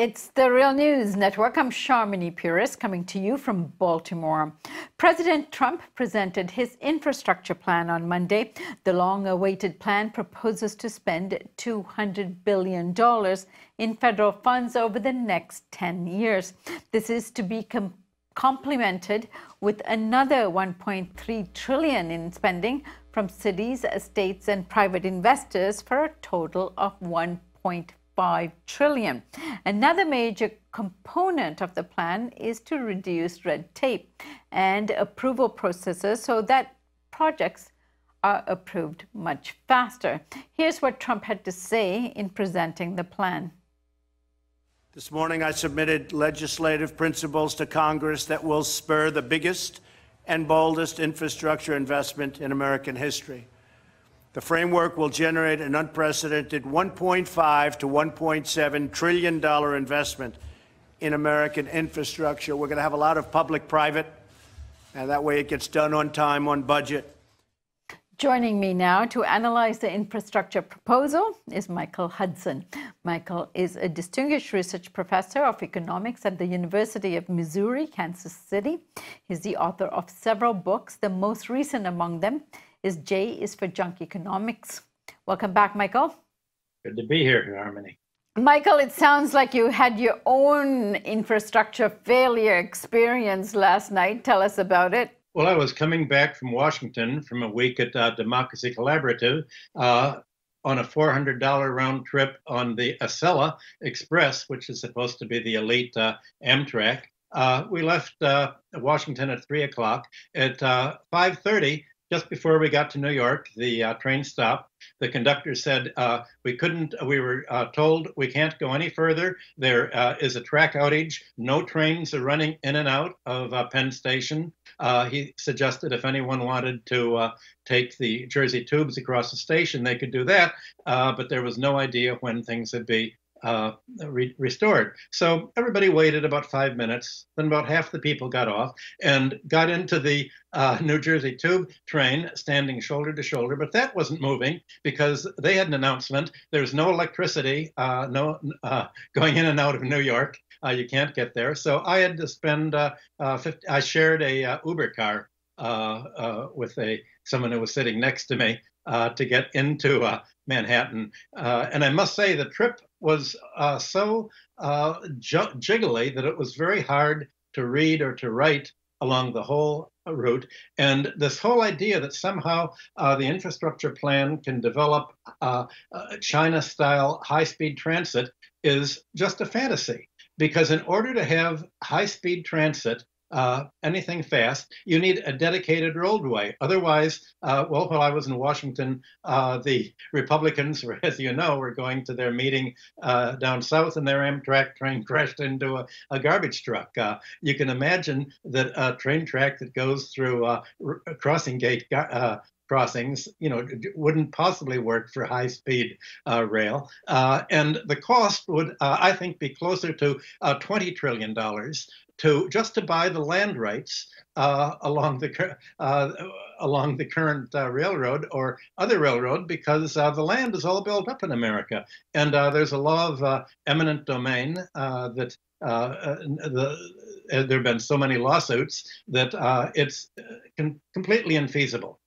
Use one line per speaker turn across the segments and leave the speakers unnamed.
It's the Real News Network. I'm Sharmini Puris coming to you from Baltimore. President Trump presented his infrastructure plan on Monday. The long-awaited plan proposes to spend $200 billion in federal funds over the next 10 years. This is to be complemented with another $1.3 trillion in spending from cities, states, and private investors for a total of $1.5 trillion. Another major component of the plan is to reduce red tape and approval processes so that projects are approved much faster. Here's what Trump had to say in presenting the plan.
This morning, I submitted legislative principles to Congress that will spur the biggest and boldest infrastructure investment in American history. The framework will generate an unprecedented $1.5 to $1.7 trillion investment in American infrastructure. We're going to have a lot of public-private, and that way it gets done on time, on budget.
Joining me now to analyze the infrastructure proposal is Michael Hudson. Michael is a distinguished research professor of economics at the University of Missouri, Kansas City. He's the author of several books. The most recent among them is J is for Junk Economics. Welcome back, Michael.
Good to be here, Harmony.
Michael, it sounds like you had your own infrastructure failure experience last night. Tell us about it.
Well, I was coming back from Washington from a week at Democracy Collaborative on a $400 round trip on the Acela Express, which is supposed to be the elite Amtrak. We left Washington at 3 o'clock. At 5:30, just before we got to New York, the train stopped. The conductor said we were told we can't go any further. There is a track outage. No trains are running in and out of Penn Station. He suggested if anyone wanted to take the Jersey tubes across the station, they could do that. But there was no idea when things would be restored. So everybody waited about 5 minutes. Then about half the people got off and got into the New Jersey tube train, standing shoulder to shoulder. But that wasn't moving because they had an announcement. There's no electricity, going in and out of New York. You can't get there. So I had to spend. I shared a Uber car with someone who was sitting next to me to get into Manhattan. And I must say the trip was so jiggly that it was very hard to read or to write along the whole route. And this whole idea that somehow the infrastructure plan can develop China-style high-speed transit is just a fantasy. Because in order to have high-speed transit, anything fast, you need a dedicated roadway. Otherwise, well, while I was in Washington, the Republicans, as you know, were going to their meeting down south, and their Amtrak train crashed into a garbage truck. You can imagine that a train track that goes through crossing gate crossings, wouldn't possibly work for high-speed rail. And the cost would, I think, be closer to $20 trillion just to buy the land rights along the current railroad or other railroad, because the land is all built up in America. And there's a law of eminent domain that there have been so many lawsuits that it's completely infeasible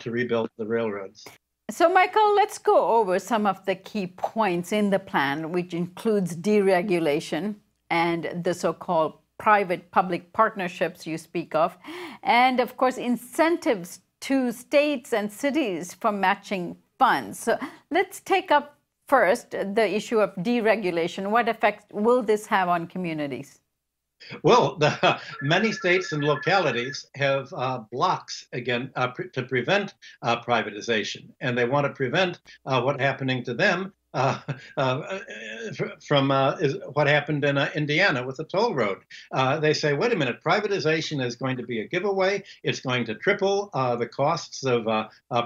to rebuild the railroads.
So, Michael, let's go over some of the key points in the plan, which includes deregulation and the so-called private-public partnerships you speak of, and, of course, incentives to states and cities for matching funds. So let's take up first the issue of deregulation. What effect will this have on communities?
Well, many states and localities have blocks again to prevent privatization, and they want to prevent what happening to them from what happened in Indiana with the toll road. They say, wait a minute, privatization is going to be a giveaway. It's going to triple the costs of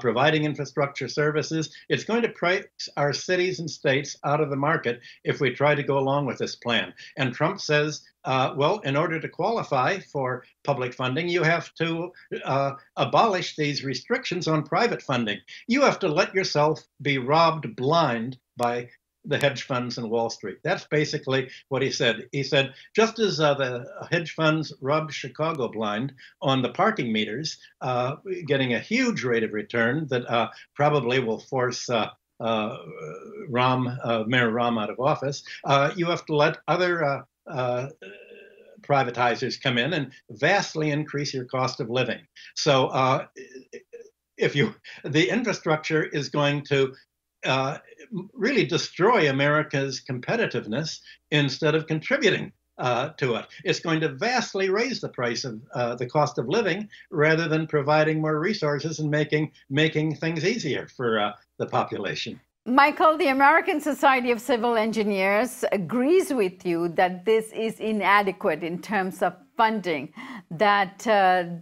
providing infrastructure services. It's going to price our cities and states out of the market if we try to go along with this plan. And Trump says, well, in order to qualify for public funding, you have to abolish these restrictions on private funding. You have to let yourself be robbed blind by the hedge funds and Wall Street. That's basically what he said. He said, just as the hedge funds robbed Chicago blind on the parking meters, getting a huge rate of return that probably will force Mayor Rahm out of office, you have to let other privatizers come in and vastly increase your cost of living. So the infrastructure is going to really destroy America's competitiveness instead of contributing to it. It's going to vastly raise the price of the cost of living rather than providing more resources and making things easier for the population.
Michael, the American Society of Civil Engineers agrees with you that this is inadequate in terms of funding, that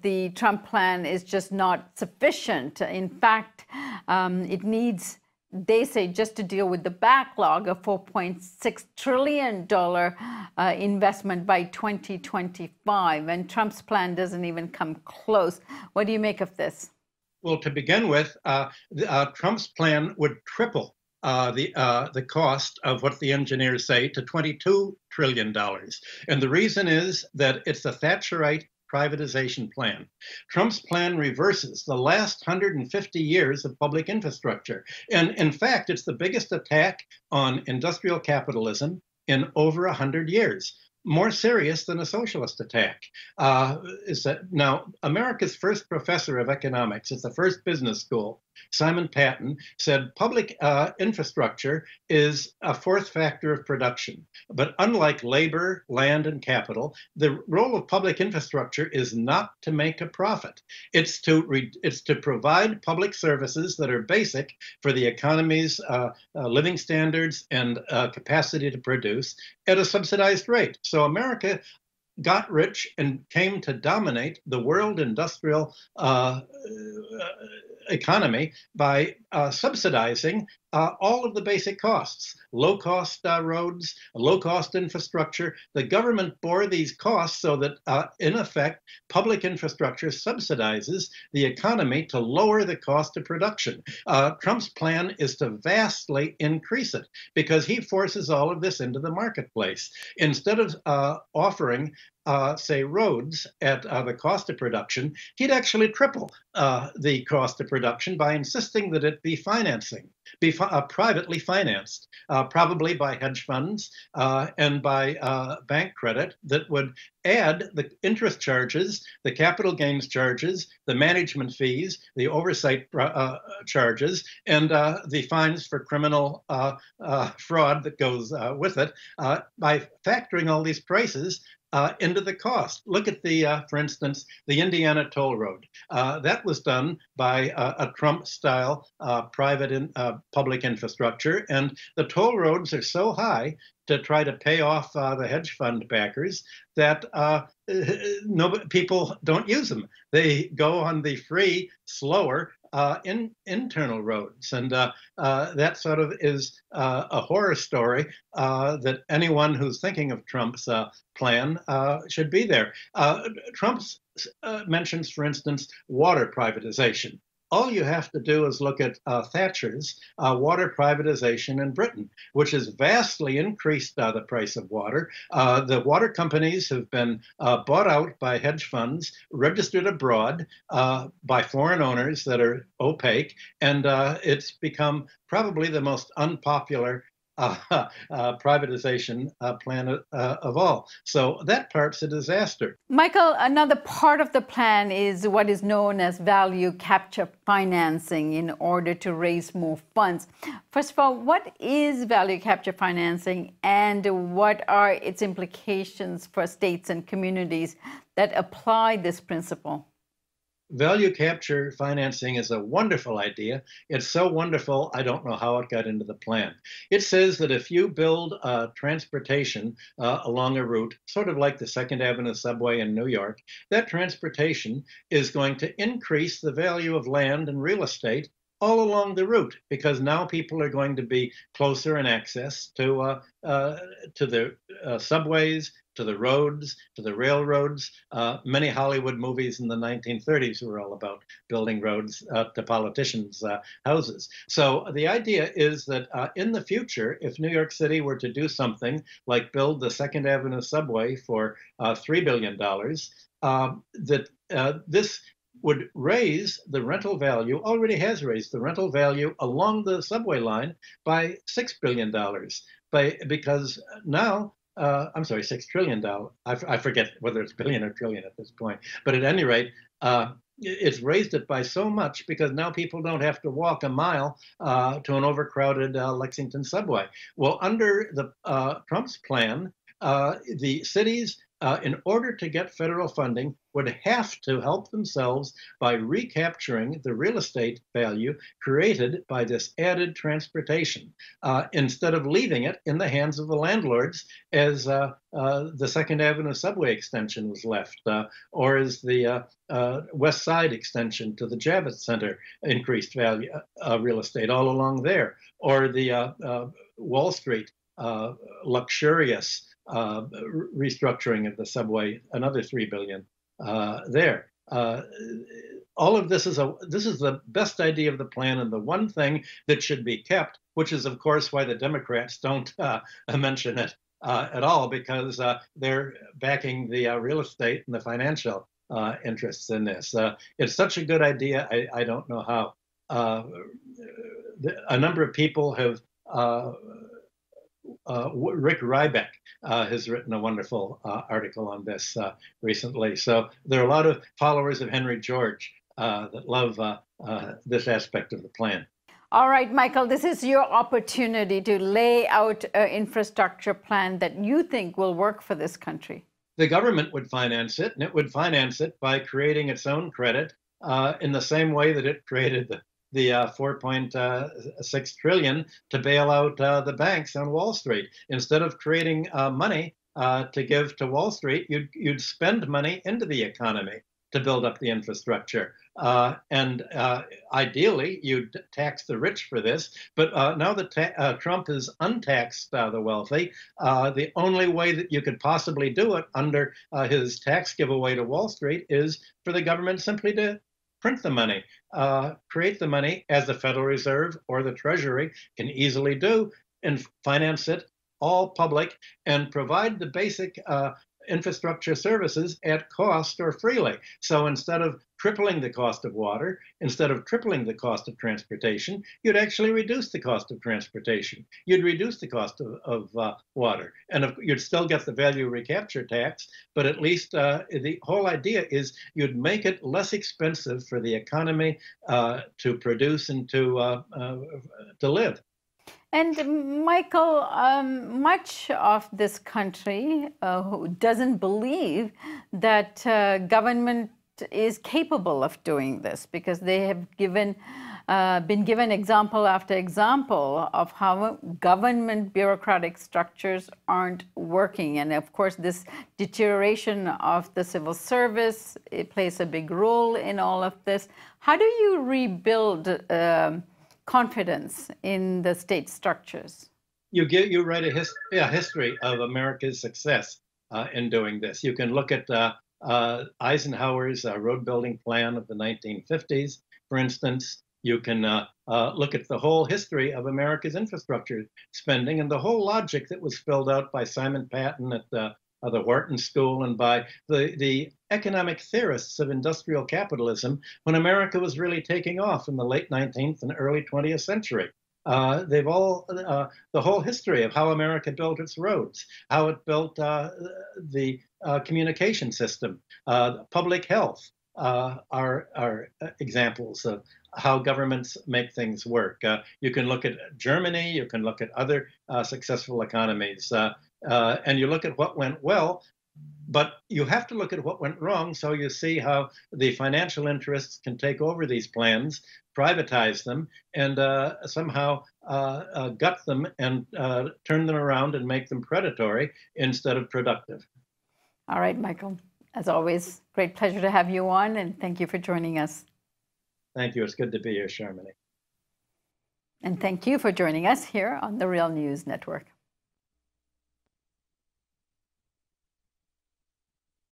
the Trump plan is just not sufficient. In fact, it needs, they say, just to deal with the backlog, a $4.6 trillion investment by 2025. And Trump's plan doesn't even come close. What do you make of this?
Well, to begin with, Trump's plan would triple the cost of what the engineers say to $22 trillion. And the reason is that it's a Thatcherite privatization plan. Trump's plan reverses the last 150 years of public infrastructure. And in fact, it's the biggest attack on industrial capitalism in over 100 years. More serious than a socialist attack. Now, America's first professor of economics at the first business school, Simon Patton, said public infrastructure is a fourth factor of production. But unlike labor, land, and capital, the role of public infrastructure is not to make a profit. It's to provide public services that are basic for the economy's living standards and capacity to produce at a subsidized rate. So America got rich and came to dominate the world industrial economy by subsidizing all of the basic costs, low-cost roads, low-cost infrastructure. The government bore these costs so that, in effect, public infrastructure subsidizes the economy to lower the cost of production. Trump's plan is to vastly increase it because he forces all of this into the marketplace. Instead of offering say, roads at the cost of production, he'd actually triple the cost of production by insisting that it be privately financed, probably by hedge funds and by bank credit that would add the interest charges, the capital gains charges, the management fees, the oversight charges, and the fines for criminal fraud that goes with it. By factoring all these prices into the cost. Look at for instance, the Indiana toll road. That was done by a Trump-style public infrastructure, and the toll roads are so high to try to pay off the hedge fund backers that people don't use them. They go on the free, slower internal roads. And that sort of is a horror story that anyone who's thinking of Trump's plan should be there. Trump mentions, for instance, water privatization. All you have to do is look at Thatcher's water privatization in Britain, which has vastly increased the price of water. The water companies have been bought out by hedge funds, registered abroad by foreign owners that are opaque, and it's become probably the most unpopular privatization plan of all. So that part's a disaster.
Michael, another part of the plan is what is known as value capture financing in order to raise more funds. First of all, what is value capture financing and what are its implications for states and communities that apply this principle?
Value capture financing is a wonderful idea. It's so wonderful, I don't know how it got into the plan. It says that if you build transportation along a route, sort of like the Second Avenue subway in New York, that transportation is going to increase the value of land and real estate all along the route, because now people are going to be closer in access to the subways, to the roads, to the railroads. Many Hollywood movies in the 1930s were all about building roads to politicians' houses. So the idea is that in the future, if New York City were to do something like build the Second Avenue subway for $3 billion, this would raise the rental value, already has raised the rental value along the subway line by $6 billion. Because now, I'm sorry, $6 trillion. I forget whether it's billion or trillion at this point. But at any rate, it's raised it by so much because now people don't have to walk a mile to an overcrowded Lexington subway. Well, under the Trump's plan, the cities, in order to get federal funding, would have to help themselves by recapturing the real estate value created by this added transportation, instead of leaving it in the hands of the landlords as the Second Avenue subway extension was left, or as the West Side extension to the Javits Center increased value real estate all along there, or the Wall Street luxurious restructuring of the subway, another $3 billion there. All of this is the best idea of the plan, and the one thing that should be kept, which is of course why the Democrats don't mention it at all, because they're backing the real estate and the financial interests in this. It's such a good idea. I don't know how. A number of people have. Rick Rybeck has written a wonderful article on this recently. So there are a lot of followers of Henry George that love this aspect of the plan.
All right, Michael, this is your opportunity to lay out an infrastructure plan that you think will work for this country.
The government would finance it, and it would finance it by creating its own credit in the same way that it created the 4.6 trillion to bail out the banks on Wall Street. Instead of creating money to give to Wall Street, you'd spend money into the economy to build up the infrastructure. And ideally, you'd tax the rich for this. But now that Trump has untaxed the wealthy, the only way that you could possibly do it under his tax giveaway to Wall Street is for the government simply to print the money, create the money, as the Federal Reserve or the Treasury can easily do, and finance it all public and provide the basic infrastructure services at cost or freely. So instead of tripling the cost of water, instead of tripling the cost of transportation, you'd actually reduce the cost of transportation. You'd reduce the cost of water. And you'd still get the value recapture tax, but at least the whole idea is you'd make it less expensive for the economy to produce and to live.
And Michael, much of this country doesn't believe that government is capable of doing this, because they have been given example after example of how government bureaucratic structures aren't working. And of course, this deterioration of the civil service, it plays a big role in all of this. How do you rebuild confidence in the state structures?
You write a history of America's success in doing this. You can look at Eisenhower's road building plan of the 1950s, for instance. You can look at the whole history of America's infrastructure spending and the whole logic that was spelled out by Simon Patton at the Wharton School and by the economic theorists of industrial capitalism when America was really taking off in the late 19th and early 20th century. They've all, the whole history of how America built its roads, how it built the communication system, public health are examples of how governments make things work. You can look at Germany, you can look at other successful economies, and you look at what went well, but you have to look at what went wrong so you see how the financial interests can take over these plans, privatize them, and somehow gut them and turn them around and make them predatory instead of productive.
All right, Michael. As always, great pleasure to have you on, and thank you for joining us.
Thank you. It's good to be here, Sharmini.
And thank you for joining us here on the Real News Network.